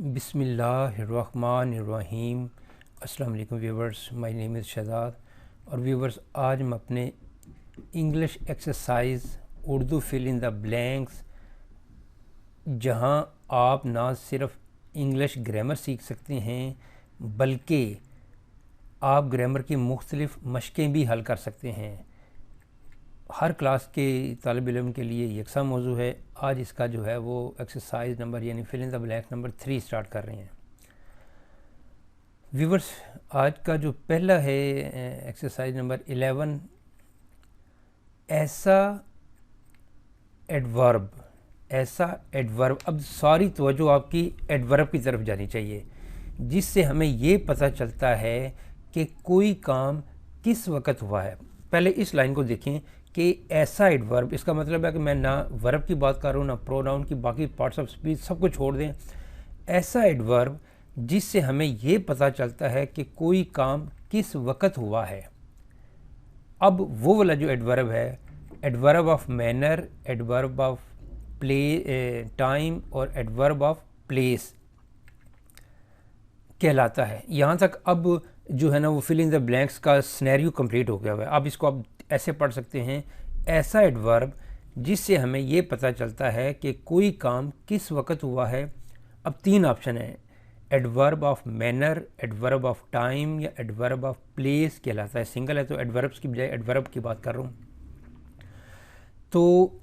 बिस्मिल्लाहिर्रहमानिर्रहीम। अस्सलाम वालेकुम viewers, my name is Shahzad. और व्यूवर्स, आज हम अपने English exercise Urdu fill in the blanks, जहां आप ना सिर्फ इंग्लिश ग्रामर सीख सकते हैं बल्कि आप ग्रामर की मुख्तलिफ़ मशक़ें भी हल कर सकते हैं। हर क्लास के तालिब इल्म के लिए यकसा मौजू है। आज इसका जो है वो एक्सरसाइज नंबर यानी fill in the blank number 3 start कर रहे हैं। व्यूवर्स, आज का जो पहला है एक्सरसाइज नंबर 11, ऐसा एडवर्ब। अब सारी तवज्जो आपकी एडवर्ब की तरफ जानी चाहिए, जिससे हमें ये पता चलता है कि कोई काम किस वक्त हुआ है। पहले इस लाइन को देखें कि ऐसा एडवर्ब, इसका मतलब है कि मैं ना वर्ब की बात कर रहा हूँ ना प्रोनाउन की, बाकी पार्ट्स ऑफ स्पीच सबको छोड़ दें। ऐसा एडवर्ब जिससे हमें ये पता चलता है कि कोई काम किस वक्त हुआ है। अब वो वाला जो एडवर्ब है, adverb of manner, adverb of time और एडवर्ब ऑफ प्लेस कहलाता है। यहाँ तक अब जो है ना वो फिल इन द ब्लैंक्स का सिनेरियो कंप्लीट हो गया हुआ है। अब इसको आप ऐसे पढ़ सकते हैं, ऐसा एडवर्ब जिससे हमें ये पता चलता है कि कोई काम किस वक्त हुआ है। अब 3 ऑप्शन हैं, adverb of manner, adverb of time या एडवर्ब ऑफ प्लेस कहलाता है। सिंगल है तो एडवर्ब्स की बजाय एडवर्ब की बात कर रहा हूँ। तो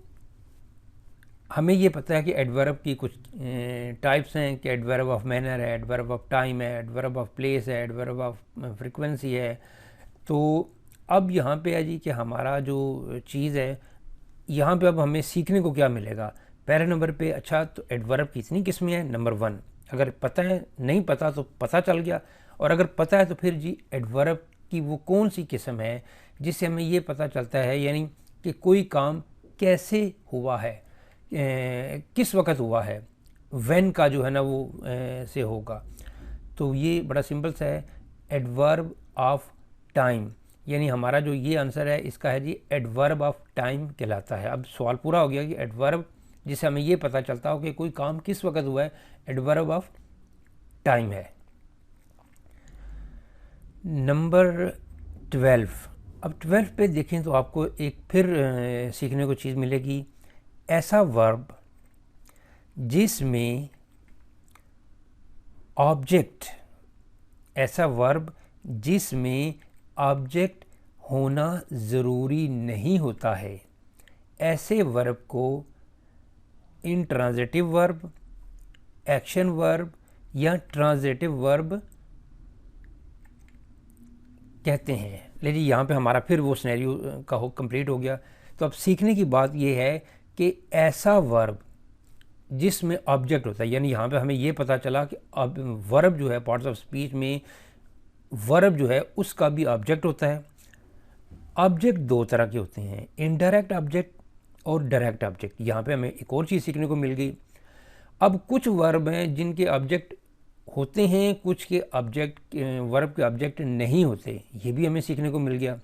हमें ये पता है कि एडवर्ब की कुछ टाइप्स हैं कि एडवर्ब ऑफ मैनर है, एडवर्ब ऑफ टाइम है, एडवर्ब ऑफ प्लेस है, एडवर्ब ऑफ फ्रीक्वेंसी है। तो अब यहाँ पे है जी कि हमारा जो चीज़ है, यहाँ पे अब हमें सीखने को क्या मिलेगा। पहले नंबर पे अच्छा तो एडवर्ब की इतनी किस्में हैं, नंबर 1। अगर पता है, नहीं पता तो पता चल गया, और अगर पता है तो फिर जी एडवर्ब की वो कौन सी किस्म है जिससे हमें ये पता चलता है यानी कि कोई काम कैसे हुआ है, किस वक्त हुआ है, व्हेन का जो है ना वो से होगा। तो ये बड़ा सिंपल सा है, एडवर्ब ऑफ टाइम, यानी हमारा जो ये आंसर है इसका है जी एडवर्ब ऑफ टाइम कहलाता है। अब सवाल पूरा हो गया कि एडवर्ब जिससे हमें ये पता चलता हो कि कोई काम किस वक्त हुआ है, एडवर्ब ऑफ टाइम है। नंबर 12। अब 12 पे देखें तो आपको एक फिर सीखने को चीज़ मिलेगी, ऐसा वर्ब जिसमें ऑब्जेक्ट, ऐसा वर्ब जिसमें ऑब्जेक्ट होना ज़रूरी नहीं होता है। ऐसे वर्ब को इंट्रांजिटिव वर्ब, एक्शन वर्ब या ट्रांजिटिव वर्ब कहते हैं। लेकिन यहाँ पे हमारा फिर वो सिनेरियो का कंप्लीट हो गया। तो अब सीखने की बात ये है कि ऐसा वर्ब जिसमें ऑब्जेक्ट होता है, यानी यहाँ पे हमें ये पता चला कि अब वर्ब जो है पार्ट्स ऑफ स्पीच में वर्ब जो है उसका भी ऑब्जेक्ट होता है। ऑब्जेक्ट 2 तरह के होते हैं, इनडायरेक्ट ऑब्जेक्ट और डायरेक्ट ऑब्जेक्ट। यहाँ पे हमें एक और चीज़ सीखने को मिल गई। अब कुछ वर्ब हैं जिनके ऑब्जेक्ट होते हैं, कुछ के ऑब्जेक्ट वर्ब के ऑब्जेक्ट नहीं होते, ये भी हमें सीखने को मिल गया।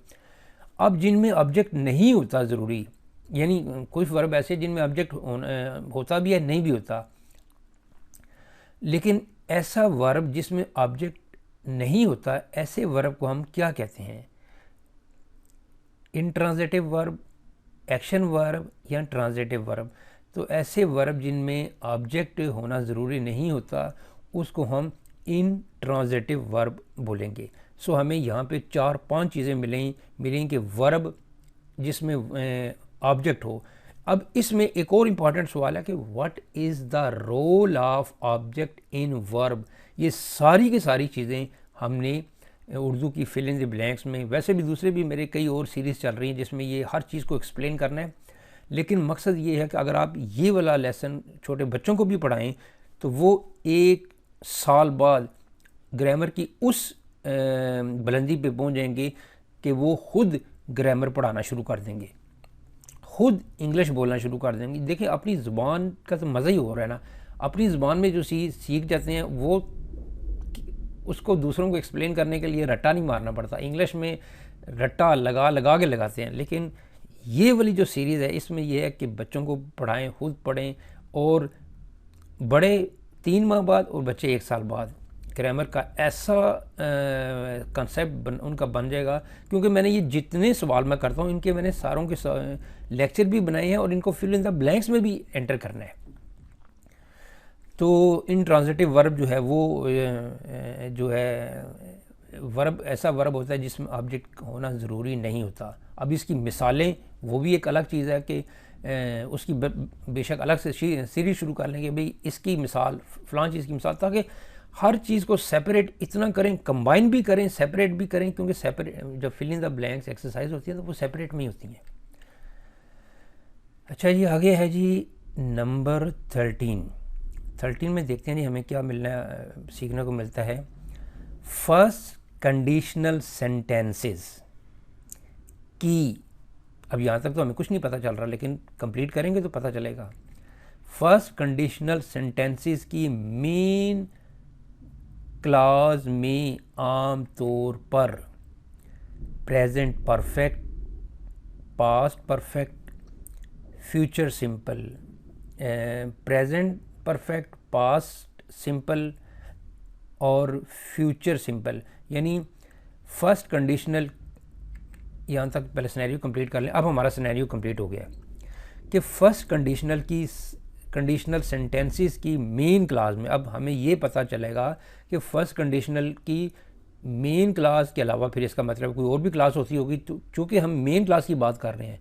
अब जिनमें ऑब्जेक्ट नहीं होता ज़रूरी, यानी कुछ वर्ब ऐसे जिनमें ऑब्जेक्ट होता भी है नहीं भी होता, लेकिन ऐसा वर्ब जिसमें ऑब्जेक्ट नहीं होता, ऐसे वर्ब को हम क्या कहते हैं, इंट्रांजिटिव वर्ब, एक्शन वर्ब या ट्रांजिटिव वर्ब। तो ऐसे वर्ब जिनमें ऑब्जेक्ट होना ज़रूरी नहीं होता उसको हम इंट्रांजिटिव वर्ब बोलेंगे। सो हमें यहाँ पे 4-5 चीज़ें मिलेंगी कि वर्ब जिसमें ऑब्जेक्ट हो। अब इसमें एक और इम्पॉर्टेंट सवाल है कि what is the role of object in verb. ये सारी की सारी चीज़ें हमने उर्दू की फिल इन द ब्लैंक्स में, वैसे भी दूसरे भी मेरे कई और सीरीज़ चल रही हैं जिसमें ये हर चीज़ को एक्सप्लेन करना है। लेकिन मकसद ये है कि अगर आप ये वाला लेसन छोटे बच्चों को भी पढ़ाएं तो वो 1 साल बाद ग्रामर की उस बुलंदी पे पहुंच जाएंगे कि वो खुद ग्रामर पढ़ाना शुरू कर देंगे, खुद इंग्लिश बोलना शुरू कर देंगे। देखिए, अपनी ज़ुबान का तो मज़ा ही हो रहा है ना। अपनी ज़ुबान में जो चीज़ सीख जाते हैं वो उसको दूसरों को एक्सप्लेन करने के लिए रट्टा नहीं मारना पड़ता। इंग्लिश में रट्टा लगा के लगाते हैं, लेकिन ये वाली जो सीरीज़ है इसमें यह है कि बच्चों को पढ़ाएं, खुद पढ़ें और बड़े 3 माह बाद और बच्चे 1 साल बाद ग्रामर का ऐसा कंसेप्ट उनका बन जाएगा। क्योंकि मैंने ये जितने सवाल मैं करता हूँ इनके मैंने सारों के लेक्चर भी बनाए हैं और इनको फिल इन द ब्लैंक्स में भी एंटर करना है। तो इनट्रांजिटिव वर्ब जो है वो जो है वर्ब ऐसा वर्ब होता है जिसमें ऑब्जेक्ट होना ज़रूरी नहीं होता। अब इसकी मिसालें वो भी एक अलग चीज़ है कि उसकी बेशक अलग से सीरीज शुरू कर लेंगे, भाई इसकी मिसाल फ़लाँ चीज़ की मिसाल, ताकि हर चीज़ को सेपरेट इतना करें, कंबाइन भी करें, सेपरेट भी करें, क्योंकि सेपरेट जब fill in the blanks exercise होती है तो वो सेपरेट में ही होती हैं। अच्छा जी, आगे है जी नंबर 13 में देखते हैं जी हमें क्या सीखने को मिलता है। फर्स्ट कंडीशनल सेंटेंसेस की, अब यहाँ तक तो हमें कुछ नहीं पता चल रहा, लेकिन कंप्लीट करेंगे तो पता चलेगा। फर्स्ट कंडीशनल सेंटेंसेस की मेन क्लॉज में आम तौर पर present perfect, past perfect, future simple, present perfect, past simple और फ्यूचर सिंपल, यानी फर्स्ट कंडीशनल, यहाँ तक पहले सिनेरियो कंप्लीट कर लें। अब हमारा सिनेरियो कंप्लीट हो गया कि फर्स्ट कंडीशनल सेंटेंसेस की मेन क्लास में अब हमें ये पता चलेगा कि फर्स्ट कंडीशनल की मेन क्लास के अलावा फिर इसका मतलब कोई और भी क्लास होती होगी। तो चूँकि हम मेन क्लास की बात कर रहे हैं,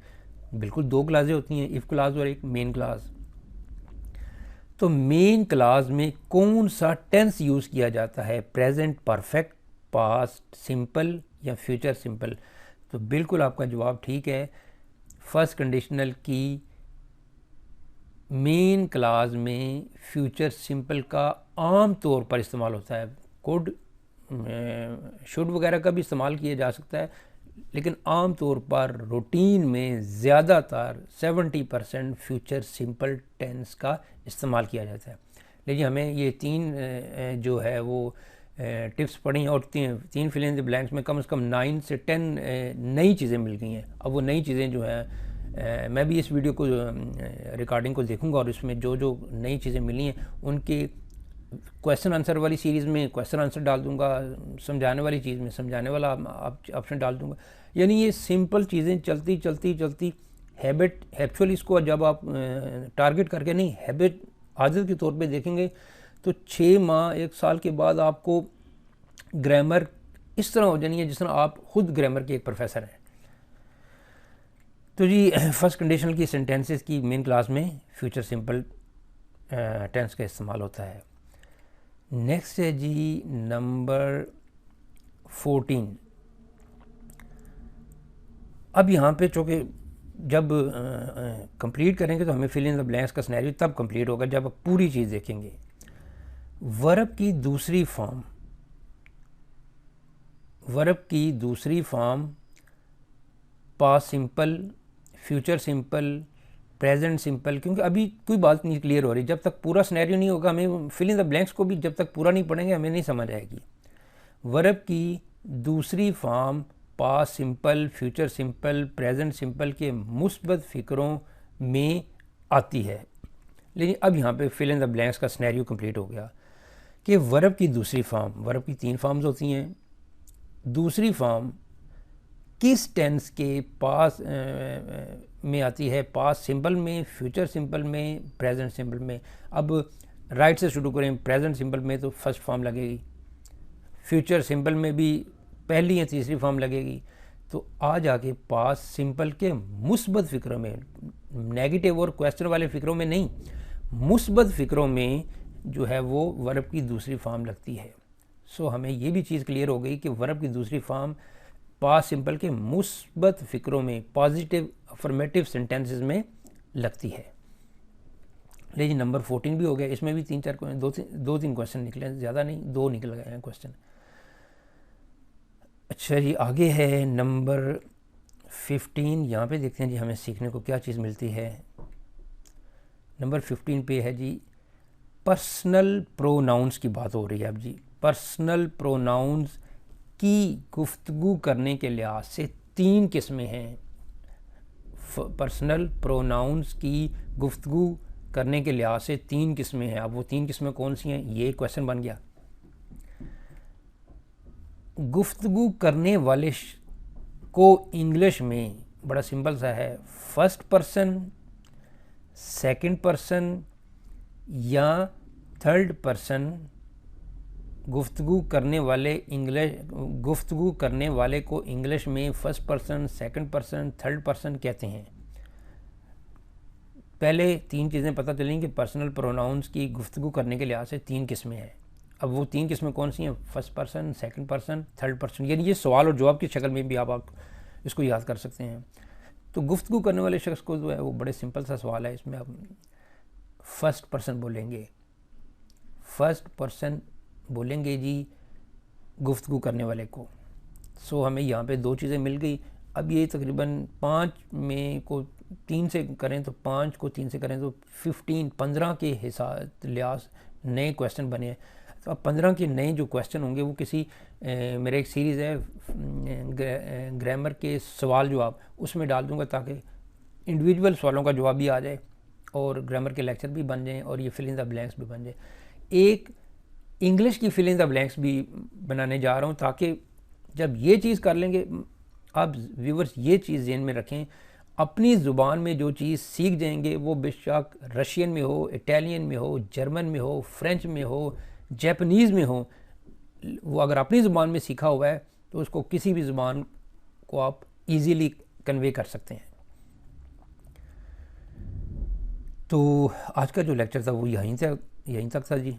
बिल्कुल 2 क्लासें होती हैं, इफ़ क्लास और एक मेन क्लास। तो मेन क्लास में कौन सा टेंस यूज़ किया जाता है, प्रेजेंट परफेक्ट, पास्ट सिंपल या फ्यूचर सिंपल? तो बिल्कुल आपका जवाब ठीक है। फर्स्ट कंडीशनल की मेन क्लास में फ्यूचर सिंपल का आम तौर पर इस्तेमाल होता है। कुड, शुड वगैरह का भी इस्तेमाल किया जा सकता है, लेकिन आम तौर पर रूटीन में ज़्यादातर 70% फ्यूचर सिंपल टेंस का इस्तेमाल किया जाता है। लेकिन हमें ये 3 जो है वो टिप्स पढ़ी और 3 फिल इन द ब्लैंक्स में कम से कम 9 से 10 नई चीज़ें मिल गई हैं। अब वो नई चीज़ें जो हैं, मैं भी इस वीडियो को रिकॉर्डिंग को देखूंगा और इसमें जो जो नई चीज़ें मिली हैं उनके क्वेश्चन आंसर वाली सीरीज़ में क्वेश्चन आंसर डाल दूंगा, समझाने वाली चीज़ में समझाने वाला ऑप्शन डाल दूंगा। यानी ये सिंपल चीज़ें चलती चलती चलती हैबिट, एक्चुअली इसको जब आप टारगेट करके नहीं, हैबिट आदत के तौर पे देखेंगे तो 6 माह 1 साल के बाद आपको ग्रामर इस तरह हो जानी है जिस तरह आप खुद ग्रामर के एक प्रोफेसर हैं। तो जी फर्स्ट कंडीशनल की सेंटेंसेस की मेन क्लास में फ्यूचर सिंपल टेंस का इस्तेमाल होता है। नेक्स्ट है जी नंबर 14। अब यहाँ पे चूँकि जब कंप्लीट करेंगे तो हमें फिल इन द ब्लैंक्स का सिनेरियो तब कंप्लीट होगा जब आप पूरी चीज़ देखेंगे। वर्ब की दूसरी form past simple, future simple, present simple, क्योंकि अभी कोई बात नहीं क्लियर हो रही, जब तक पूरा सिनेरियो नहीं होगा हमें फिल इन द ब्लैंक्स को भी जब तक पूरा नहीं पढ़ेंगे हमें नहीं समझ आएगी। वर्ब की दूसरी form past simple, future simple, present simple के मुस्बत फ़िक्रों में आती है। लेकिन अब यहाँ पे फिल इन द ब्लैंक्स का सिनेरियो कंप्लीट हो गया कि वर्ब की दूसरी फॉर्म, वर्ब की 3 फॉर्म्स होती हैं। दूसरी फॉर्म किस टेंस के पास में आती है, पास्ट सिंपल में, फ्यूचर सिंपल में, प्रेजेंट सिंपल में। अब राइट से शुरू करें, प्रेजेंट सिंपल में तो फर्स्ट फॉर्म लगेगी, फ्यूचर सिंपल में भी पहली या तीसरी फॉर्म लगेगी। तो आ जाके पास्ट सिंपल के मुस्बत फ़िक्रों में, नेगेटिव और क्वेश्चन वाले फ़िक्रों में नहीं, मुस्बत फ़िक्रों में जो है वो वर्ब की दूसरी फॉर्म लगती है। सो हमें ये भी चीज़ क्लियर हो गई कि वर्ब की दूसरी फॉर्म पास्ट सिंपल के मुस्बत फ़िक्रों में, पॉजिटिव अफर्मेटिव सेंटेंसेस में लगती है। लेकिन नंबर 14 भी हो गया, इसमें भी 2-3 क्वेश्चन निकले, ज़्यादा नहीं, 2 निकल गए हैं क्वेश्चन। अच्छा जी, आगे है नंबर 15। यहाँ पे देखते हैं जी हमें सीखने को क्या चीज़ मिलती है। नंबर 15 पे है जी पर्सनल प्रोनाउंस की बात हो रही है। अब जी पर्सनल प्रोनाउंस की गुफ्तगू करने के लिहाज से 3 किस्में हैं। पर्सनल प्रोनाउंस की गुफ्तगू करने के लिहाज से 3 किस्में हैं। अब वो 3 किस्में कौन सी हैं, ये क्वेश्चन बन गया। गुफ्तगू करने वाले को इंग्लिश में बड़ा सिंपल सा है, फर्स्ट पर्सन, सेकंड पर्सन या थर्ड पर्सन। गुफ्तगू करने वाले को इंग्लिश में first person, second person, third person कहते हैं। पहले 3 चीज़ें पता चलें कि पर्सनल प्रोनाउंस की गुफ्तगू करने के लिहाज से 3 किस्में हैं। अब वो 3 किस्में कौन सी हैं, first person, second person, third person. यानी ये सवाल और जवाब की शक्ल में भी आप इसको याद कर सकते हैं। तो गुफ्तगू करने वाले शख्स को जो है वो बड़े सिंपल सा सवाल है, इसमें आप फर्स्ट पर्सन बोलेंगे। फर्स्ट पर्सन बोलेंगे जी गुफ्तगू करने वाले को। सो हमें यहाँ पे 2 चीज़ें मिल गई। अब ये तकरीबन 5 में को 3 से करें तो 5 को 3 से करें तो 15 के हिसाब लिहाज नए क्वेश्चन बने हैं। तो अब 15 के नए जो क्वेश्चन होंगे वो किसी मेरे एक सीरीज़ है ग्रामर के सवाल जवाब, उसमें डाल दूंगा ताकि इंडिविजुअल सवालों का जवाब भी आ जाए और ग्रामर के लेक्चर भी बन जाएँ और ये फिल इन द ब्लैंक्स भी बन जाए। एक इंग्लिश की फिल इन द ब्लैंक्स भी बनाने जा रहा हूँ ताकि जब ये चीज़ कर लेंगे, आप व्यूवर्स ये चीज़ ज़हन में रखें, अपनी ज़ुबान में जो चीज़ सीख जाएंगे वो बेशक रशियन में हो, इटालियन में हो, जर्मन में हो, फ्रेंच में हो, जापानीज़ में हो, वो अगर अपनी ज़ुबान में सीखा हुआ है तो उसको किसी भी ज़ुबान को आप इजीली कन्वे कर सकते हैं। तो आज का जो लेक्चर था वो यहीं तक था जी।